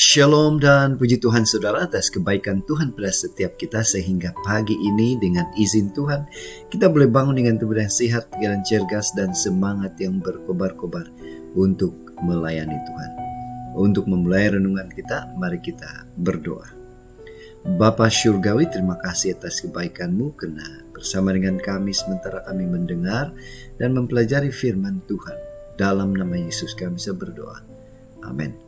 Shalom dan puji Tuhan saudara atas kebaikan Tuhan pada setiap kita sehingga pagi ini dengan izin Tuhan kita boleh bangun dengan tubuh yang sehat, pikiran cergas dan semangat yang berkobar-kobar untuk melayani Tuhan. Untuk memulai renungan kita, mari kita berdoa. Bapa Syurgawi, terima kasih atas kebaikan-Mu karena bersama dengan kami sementara kami mendengar dan mempelajari firman Tuhan. Dalam nama Yesus kami bisa berdoa. Amin.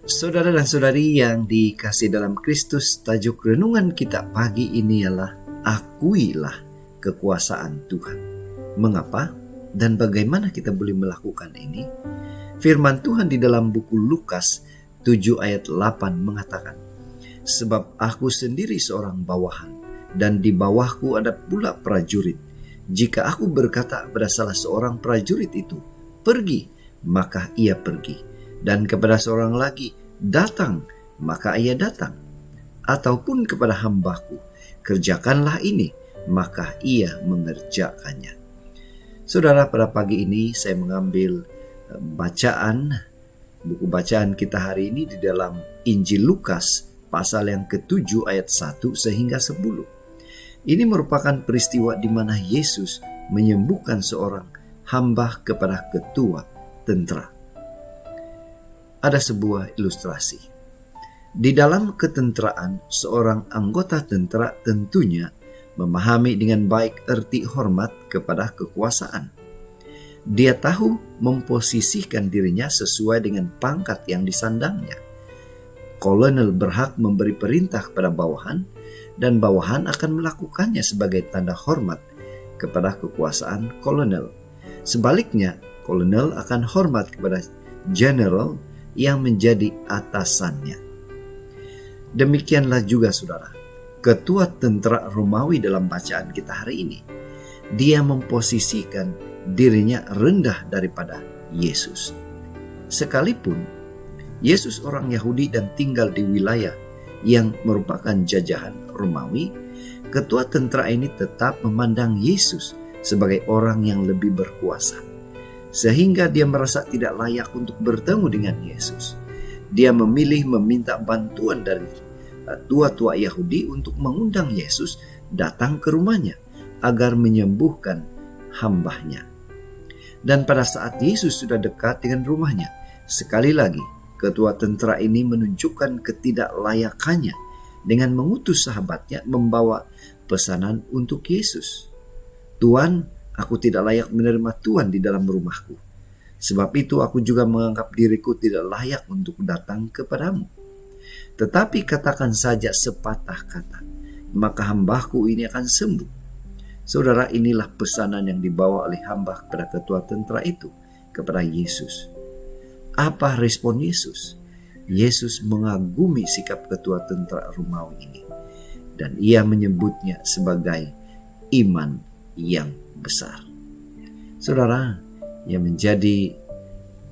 Saudara dan saudari yang dikasihi dalam Kristus, tajuk renungan kita pagi ini ialah akuilah kekuasaan Tuhan. Mengapa dan bagaimana kita boleh melakukan ini? Firman Tuhan di dalam buku Lukas 7 ayat 8 mengatakan, sebab aku sendiri seorang bawahan dan di bawahku ada pula prajurit. Jika aku berkata kepada salah seorang prajurit itu, pergi, maka ia pergi. Dan kepada seorang lagi, datang, maka ia datang. Ataupun kepada hambaku, kerjakanlah ini, maka ia mengerjakannya. Saudara, pada pagi ini saya mengambil buku bacaan kita hari ini di dalam Injil Lukas, pasal yang ke-7 ayat 1 sehingga 10. Ini merupakan peristiwa di mana Yesus menyembuhkan seorang hamba kepada ketua tentara. Ada sebuah ilustrasi. Di dalam ketenteraan, seorang anggota tentara tentunya memahami dengan baik arti hormat kepada kekuasaan. Dia tahu memposisikan dirinya sesuai dengan pangkat yang disandangnya. Kolonel berhak memberi perintah kepada bawahan, dan bawahan akan melakukannya sebagai tanda hormat kepada kekuasaan kolonel. Sebaliknya, kolonel akan hormat kepada general yang menjadi atasannya. Demikianlah juga saudara, ketua tentara Romawi dalam bacaan kita hari ini. Dia memposisikan dirinya rendah daripada Yesus. Sekalipun Yesus orang Yahudi dan tinggal di wilayah yang merupakan jajahan Romawi, ketua tentara ini tetap memandang Yesus sebagai orang yang lebih berkuasa. Sehingga dia merasa tidak layak untuk bertemu dengan Yesus. Dia memilih meminta bantuan dari tua-tua Yahudi untuk mengundang Yesus datang ke rumahnya agar menyembuhkan hambanya. Dan pada saat Yesus sudah dekat dengan rumahnya, sekali lagi ketua tentara ini menunjukkan ketidaklayakannya dengan mengutus sahabatnya membawa pesanan untuk Yesus. Tuan, aku tidak layak menerima Tuhan di dalam rumahku. Sebab itu aku juga menganggap diriku tidak layak untuk datang kepadamu. Tetapi katakan saja sepatah kata, maka hambaku ini akan sembuh. Saudara, inilah pesanan yang dibawa oleh hamba kepada ketua tentara itu kepada Yesus. Apa respon Yesus? Yesus mengagumi sikap ketua tentara Romawi ini. Dan ia menyebutnya sebagai iman yang besar. Saudara, yang menjadi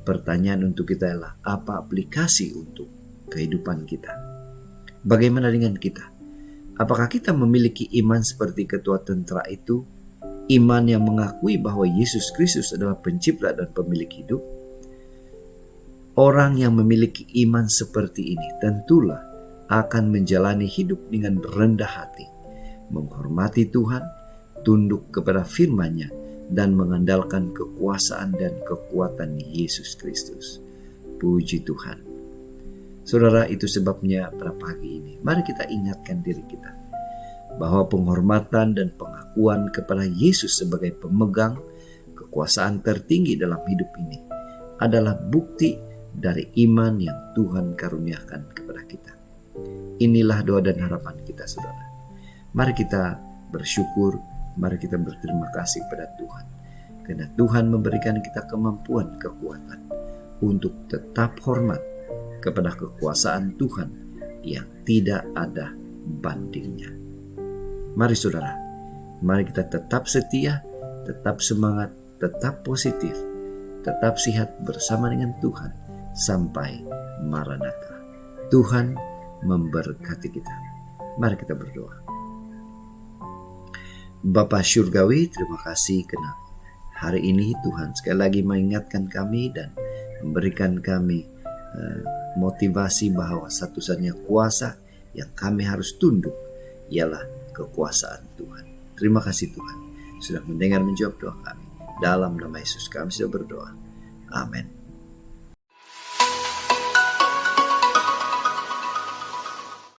pertanyaan untuk kita adalah apa aplikasi untuk kehidupan kita? Bagaimana dengan kita? Apakah kita memiliki iman seperti ketua tentara itu? Iman yang mengakui bahwa Yesus Kristus adalah pencipta dan pemilik hidup? Orang yang memiliki iman seperti ini tentulah akan menjalani hidup dengan rendah hati, menghormati Tuhan, tunduk kepada firman-Nya, dan mengandalkan kekuasaan dan kekuatan Yesus Kristus. Puji Tuhan. Saudara, itu sebabnya pada pagi ini, mari kita ingatkan diri kita bahwa penghormatan dan pengakuan kepada Yesus sebagai pemegang kekuasaan tertinggi dalam hidup ini adalah bukti dari iman yang Tuhan karuniakan kepada kita. Inilah doa dan harapan kita, saudara. Mari kita bersyukur, mari kita berterima kasih kepada Tuhan. Karena Tuhan memberikan kita kemampuan, kekuatan untuk tetap hormat kepada kekuasaan Tuhan yang tidak ada bandingnya. Mari saudara, mari kita tetap setia, tetap semangat, tetap positif, tetap sehat bersama dengan Tuhan sampai Maranatha. Tuhan memberkati kita. Mari kita berdoa. Bapa Syurgawi, terima kasih karena hari ini Tuhan sekali lagi mengingatkan kami dan memberikan kami motivasi bahwa satu-satunya kuasa yang kami harus tunduk ialah kekuasaan Tuhan. Terima kasih Tuhan sudah mendengar menjawab doa kami. Dalam nama Yesus kami sudah berdoa. Amin.